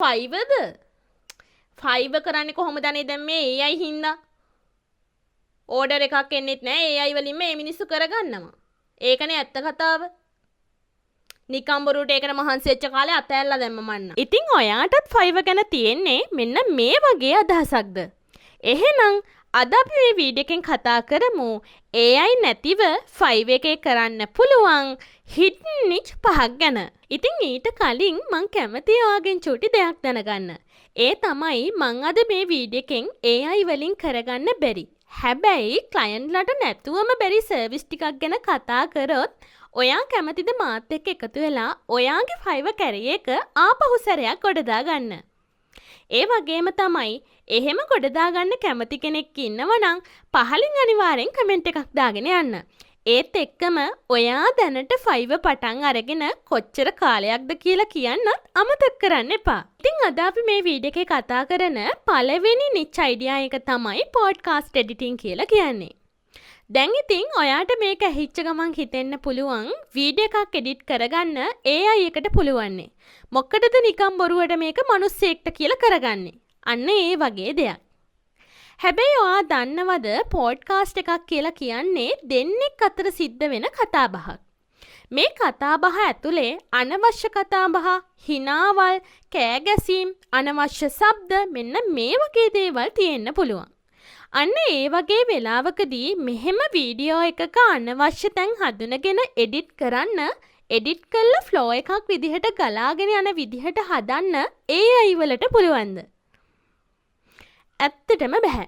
ෆයිවද? Five කරන්නේ කොහොමද අනේ දැන් මේ AI හින්දා? ඕඩර් එකක් එන්නෙත් නෑ AI වලින් මේ මිනිස්සු කරගන්නවා. ඒකනේ ඇත්ත කතාව. නිකම් බොරුවට ඒකට මහන්සි වෙච්ච කාලේ අතෑරලා දැම්ම මන්න. ඉතින් ඔයාටත් ෆයිව ගැන තියෙන්නේ මෙන්න මේ වගේ අදහසක්ද? එහෙනම් අද අපි මේ වීඩියෝ එකෙන් කතා කරමු AI නැතිව ෆයිව එකේ කරන්න පුළුවන් හිඩන් නිච් 5ක් ගැන. ඉතින් ඊට කලින් මං කැමතියි ඔයාගෙන් චූටි දෙයක් දැනගන්න. ඒ තමයි මං අද මේ වීඩියෝ එකෙන් AI වලින් කරගන්න බැරි. හැබැයි ක්ලයන්ට්ලට නැතුවම බැරි සර්විස් ටිකක් ගැන කතා කරොත් ඔයා කැමතිද මාත් එක්ක එකතු වෙලා ඔයාගේ ෆයිව කැරිය එක ආපහු සැරයක් ගොඩදා ගන්න. ඒ වගේම තමයි එහෙම ගොඩදා ගන්න කැමති කෙනෙක් ඉන්නවා නම් පහලින් අනිවාර්යෙන් කමෙන්ට් එකක් දාගෙන යන්න. ඒත් එක්කම ඔයා දැනට ෆයිව පටන් අරගෙන කොච්චර කාලයක්ද කියලා කියන්නත් අමතක කරන්න එපා. ඉතින් අද අපි මේ වීඩියෝ එකේ කතා කරන පළවෙනි නිච් අයිඩියා එක තමයි පොඩ්කාස්ට් එඩිටින් කියලා කියන්නේ. දැන් ඉතින් ඔයාට මේක ඇහිච්ච ගමන් හිතෙන්න පුළුවන් වීඩියෝ එකක් එඩිට් කරගන්න AI එකට පුළුවන්නේ. මොකටද නිකම් බොරුවට මේක මිනිස්සෙක්ට කියලා කරගන්නේ. අන්න ඒ වගේ දෙයක්. හැබැයි ඔයා දන්නවද පොඩ්කාස්ට් එකක් කියලා කියන්නේ දෙන්නෙක් අතර සිද්ධ වෙන කතාබහක්. මේ කතාබහ ඇතුලේ අනවශ්‍ය කතාබහ, හිනාවල්, කෑගැසීම්, අනවශ්‍ය ශබ්ද මෙන්න මේ වගේ දේවල් තියෙන්න පුළුවන්. අන්න ඒ වගේ වෙලාවකදී මෙහෙම වීඩියෝ එකක අනවශ්‍ය තැන් හඳුනගෙන එඩිට් කරන්න, එඩිට් කරලා ෆ්ලෝ එකක් විදිහට ගලාගෙන යන විදිහට හදන්න AI වලට පුළුවන්ද? ඇත්තටම බෑ.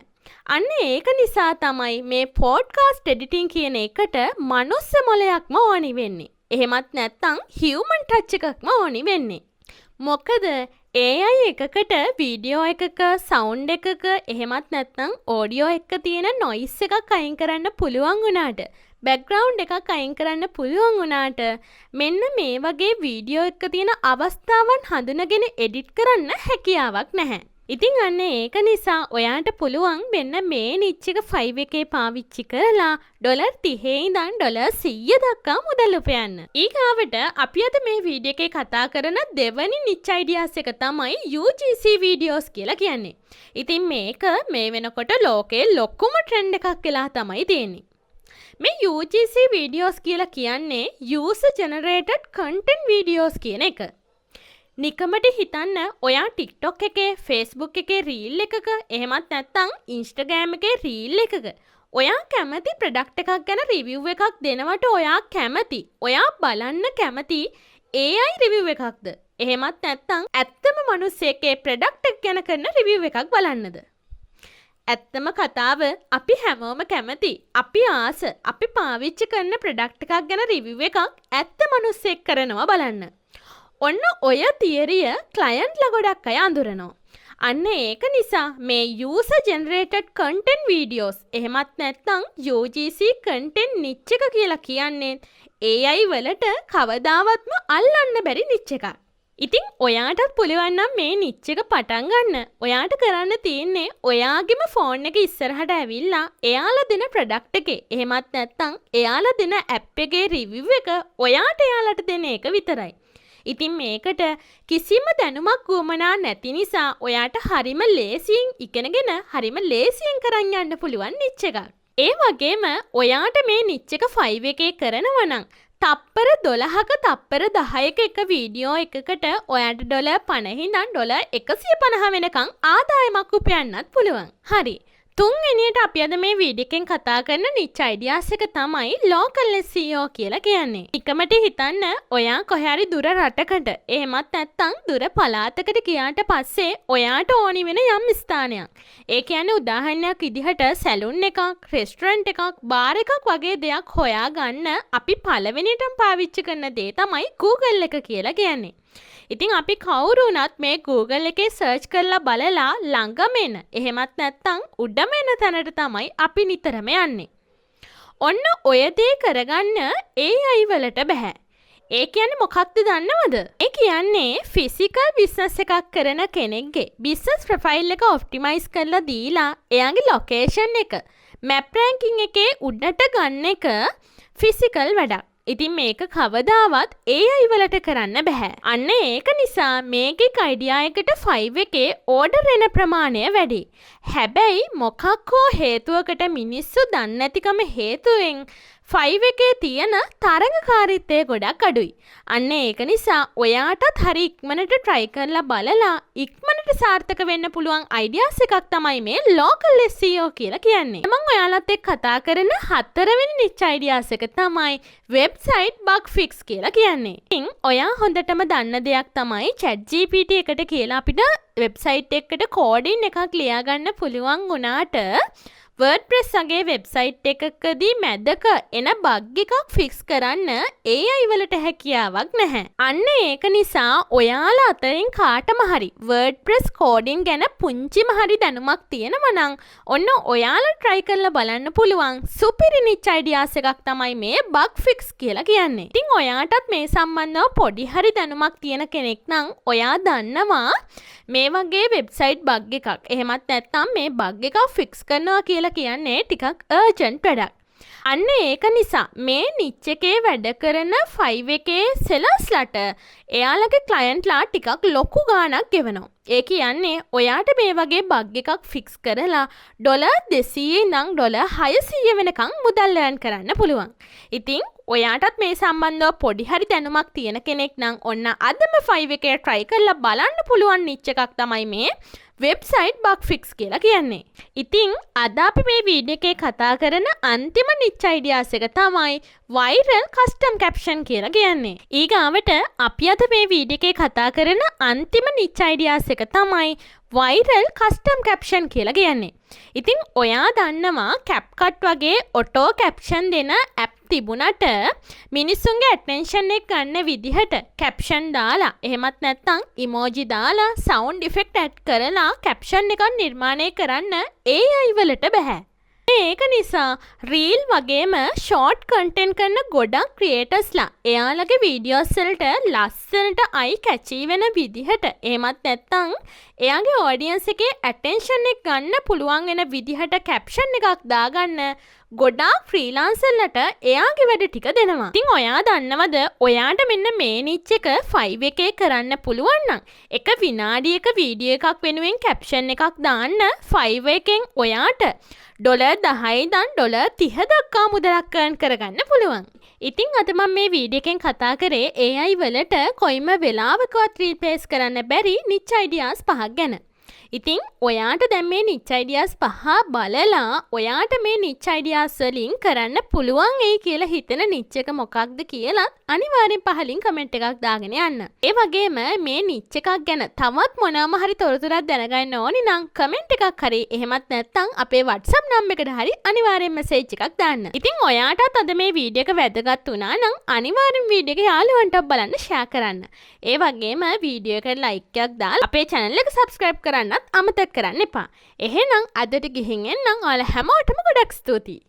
අන්න ඒක නිසා තමයි මේ පොඩ්කාස්ට් එඩිටින් කියන එකට මනුස්ස මොලයක්ම ඕනි වෙන්නේ. එහෙමත් නැත්නම් හියුමන් ටච් එකක්ම ඕනි වෙන්නේ. මොකද AI එකකට වීඩියෝ එකක සවුන්ඩ් එකක එහෙමත් නැත්නම් ඔඩියෝ එක තියෙන නොයිස් එකක් අයින් කරන්න පුළුවන් වුණාට, බෑග්ග්‍රවුන්ඩ් එකක් අයින් කරන්න පුළුවන් වුණාට මෙන්න මේ වගේ වීඩියෝ එක තියෙන අවස්ථාවන් හඳුනගෙන එඩිට් කරන්න හැකියාවක් නැහැ. ඉතින් අන්න ඒක නිසා ඔයාට පුළුවන් මෙන්න මේ නිච් එක 5 එකේ පාවිච්චි කරලා $30 ඉඳන් $100 දක්වා මුදල් උපයන්න. ඊගාවට අපි අද මේ වීඩියෝ එකේ කතා කරන දෙවැනි නිච් අයිඩියාස් එක තමයි UGC වීඩියෝස් කියලා කියන්නේ. ඉතින් මේක මේ වෙනකොට ලෝකේ ලොකුම ට්‍රෙන්ඩ් එකක් වෙලා තමයි තියෙන්නේ. මේ UGC වීඩියෝස් කියලා කියන්නේ user generated content videos කියන එක. නිකමට හිතන්න ඔයා TikTok එකේ, Facebook එකේ රීල් එකක, එහෙමත් නැත්නම් Instagram එකේ රීල් එකක ඔයා කැමති ප්‍රොඩක්ට් එකක් ගැන රිවිව් එකක් දෙනවට ඔයා කැමති, ඔයා බලන්න කැමති AI රිවිව් එකක්ද? එහෙමත් නැත්නම් ඇත්තම මිනිස්සෙක්ගේ ප්‍රොඩක්ට් එක ගැන කරන රිවිව් එකක් බලන්නද? ඇත්තම කතාව අපි හැමෝම කැමති, අපි ආස, අපි පාවිච්චි කරන ප්‍රොඩක්ට් එකක් ගැන රිවිව් එකක් ඇත්ත මිනිස්සෙක් කරනවා බලන්න. ඔන්න ඔය තියරිය ක්ලයන්ට්ලා ගොඩක් අය අඳුරනවා. අන්න ඒක නිසා මේ user generated content videos එහෙමත් නැත්නම් UGC content niche එක කියලා කියන්නේ AI වලට කවදාවත්ම අල්ලන්න බැරි niche එකක්. ඉතින් ඔයාටත් පුළුවන් නම් මේ niche එක පටන් ගන්න. ඔයාට කරන්න තියෙන්නේ ඔයාගේම ෆෝන් එක ඉස්සරහට ඇවිල්ලා එයාලා දෙන ප්‍රොඩක්ට් එකේ එහෙමත් නැත්නම් එයාලා දෙන ඇප් එකේ රිවිව් එක ඔයාට එයාලට දෙන එක විතරයි. ඉතින් මේකට කිසිම දැනුමක් වුමනා නැති නිසා ඔයාට හරිම ලේසියෙන් ඉගෙනගෙන හරිම ලේසියෙන් කරන් යන්න පුළුවන් නිච් එකක්. ඒ වගේම ඔයාට මේ නිච් එක 5 එකේ කරනවා නම් තප්පර 12ක තප්පර 10ක එක වීඩියෝ එකකට ඔයාට $50 ඉඳන් $150 වෙනකන් ආදායමක් උපයන්නත් පුළුවන්. හරි. තුන්වෙනියට අපි අද මේ වීඩියෝ එකෙන් කතා කරන නිච් අයිඩියාස් එක තමයි local SEO කියලා කියන්නේ. එකමට හිතන්න ඔයා කොහේ හරි දුර රටකට එහෙමත් නැත්නම් දුර පළාතකට ගියාට පස්සේ ඔයාට ඕනි වෙන යම් ස්ථානයක්. ඒ කියන්නේ උදාහරණයක් විදිහට සැලුන් එකක්, රෙස්ටොරන්ට් එකක්, බාර් එකක් වගේ දෙයක් හොයාගන්න අපි පළවෙනියටම පාවිච්චි කරන දේ තමයි Google එක කියලා කියන්නේ. ඉතින් අපි කවුරු වුණත් මේ Google එකේ සර්ච් කරලා බලලා ළඟම එන එහෙමත් නැත්නම් උඩම එන තැනට තමයි අපි නිතරම යන්නේ. ඔන්න ඔය දේ කරගන්න AI වලට බෑ. ඒ කියන්නේ මොකක්ද දන්නවද? ඒ කියන්නේ ෆිසිකල් බිස්නස් එකක් කරන කෙනෙක්ගේ බිස්නස් ප්‍රොෆයිල් එක ඔප්ටිමයිස් කරලා දීලා එයාගේ ලොකේෂන් එක මැප් රෑන්කින් එකේ උඩට ගන්න එක ෆිසිකල් වැඩක්. ඉතින් මේක කවදාවත් AI වලට කරන්න බෑ. අන්න ඒක නිසා මේකේ අයිඩියා එකට 5 එකේ ඕඩර් එන ප්‍රමාණය වැඩි. හැබැයි මොකක් හෝ හේතුවකට මිනිස්සු දන්නේ නැතිකම හේතුවෙන් 5 එකේ තියෙන තරඟකාරීත්වය ගොඩක් අඩුයි. අන්න ඒක නිසා ඔයාටත් හරි ඉක්මනට try කරලා බලලා ඉක්මනට සාර්ථක වෙන්න පුළුවන් ideas එකක් තමයි මේ local SEO කියලා කියන්නේ. මම ඔයාලත් එක්ක කතා කරන 4 වෙනි niche ideas එක තමයි website bug fix කියලා කියන්නේ. ඉතින් ඔයා හොඳටම දන්න දෙයක් තමයි ChatGPT එකට කියලා අපිට website එකකට coding එකක් ලියා ගන්න පුළුවන් වුණාට WordPress වගේ වෙබ්සයිට් එකකදී මැදක එන බග් එකක් ෆික්ස් කරන්න AI වලට හැකියාවක් නැහැ. අන්න ඒක නිසා ඔයාලා අතරින් කාටම හරි WordPress කෝඩින් ගැන පුංචිම හරි දැනුමක් තියෙනවා නම් ඔන්න ඔයාලා try කරලා බලන්න පුළුවන් සුපිරි niche ideas එකක් තමයි මේ bug fix කියලා කියන්නේ. ඉතින් ඔයාටත් මේ සම්බන්ධව පොඩි හරි දැනුමක් තියෙන කෙනෙක් නම් ඔයා දන්නවා මේ වගේ වෙබ්සයිට් බග් එකක් එහෙමත් නැත්නම් මේ බග් එකක් ෆික්ස් කරනවා කියලා කියන්නේ ටිකක් අර්ජන්ට් වැඩක්. අන්න ඒක නිසා මේ niche එකේ වැඩ කරන 5 එකේ sellers-ලාට එයාලගේ client-ලා ටිකක් ලොකු ගාණක් ගෙවනවා. ඒ කියන්නේ ඔයාට මේ වගේ බග් එකක් ෆික්ස් කරලා $200 ඉඳන් $600 වෙනකන් මුදල් earn කරන්න පුළුවන්. ඉතින් ඔයාටත් මේ සම්බන්ධව පොඩි හරි දැනුමක් තියෙන කෙනෙක් නම් ඔන්න අදම 5 එකේ try කරලා බලන්න පුළුවන් niche එකක් තමයි මේ website bug fix කියලා කියන්නේ. ඉතින් අද අපි මේ වීඩියෝ එකේ කතා කරන අන්තිම niche ideas එක තමයි viral custom caption කියලා කියන්නේ. ඊගාවට අපි අද මේ වීඩියෝ එකේ කතා කරන අන්තිම niche ideas එක තමයි viral custom caption කියලා කියන්නේ. ඉතින් ඔයා දන්නවා CapCut වගේ auto caption දෙන app තිබුණට මිනිස්සුන්ගේ attention එක ගන්න විදිහට caption දාලා එහෙමත් නැත්නම් emoji දාලා sound effect add කරලා caption එකක් නිර්මාණය කරන්න AI වලට බෑ. ඒක නිසා reel වගේම short content කරන ගොඩක් creatorsලා එයාලගේ videos වලට ලස්සනට eye catchy වෙන විදිහට එහෙමත් නැත්නම් එයාගේ audience එකේ attention එක ගන්න පුළුවන් වෙන විදිහට caption එකක් දාගන්න ගොඩාක් ෆ්‍රීලාන්සර්ලට එයාගේ වැඩ ටික දෙනවා. ඉතින් ඔයා දන්නවද ඔයාට මෙන්න මේ niche එක 5 එකේ කරන්න පුළුවන් නම් එක විනාඩියක වීඩියෝ එකක් වෙනුවෙන් caption එකක් දාන්න 5 එකෙන් ඔයාට $10 ඉඳන් $30 දක්වා මුදලක් earn කරගන්න පුළුවන්. ඉතින් අද මම මේ වීඩියෝ එකෙන් කතා කරේ AI වලට කොයිම වෙලාවකවත් රීප්ලේස් කරන්න බැරි niche ideas 5ක් ගැන. ඉතින් ඔයාට දැන් මේ niche ideas 5 බලලා ඔයාට මේ niche ideas වලින් කරන්න පුළුවන් වෙයි කියලා හිතෙන niche එක මොකක්ද කියලා අනිවාර්යෙන් පහලින් කමෙන්ට් එකක් දාගෙන යන්න. ඒ වගේම මේ niche එකක් ගැන තවත් මොනවාම හරි තොරතුරක් දැනගන්න ඕනි නම් කමෙන්ට් එකක් හරි එහෙමත් නැත්නම් අපේ WhatsApp නම් එකට හරි අනිවාර්යෙන් මැසේජ් එකක් දාන්න. ඉතින් ඔයාටත් අද මේ වීඩියෝ එක වැදගත් වුණා නම් අනිවාර්යෙන් වීඩියෝ එක යාළුවන්ට බලන්න share කරන්න. ඒ වගේම වීඩියෝ එකට like එකක් දාලා අපේ channel එක subscribe කරන්න අමතක කරන්න එපා. එහෙනම් අදට ගිහින් එන්නම්. ඔයාලා හැමෝටම ගොඩක් ස්තුතියි.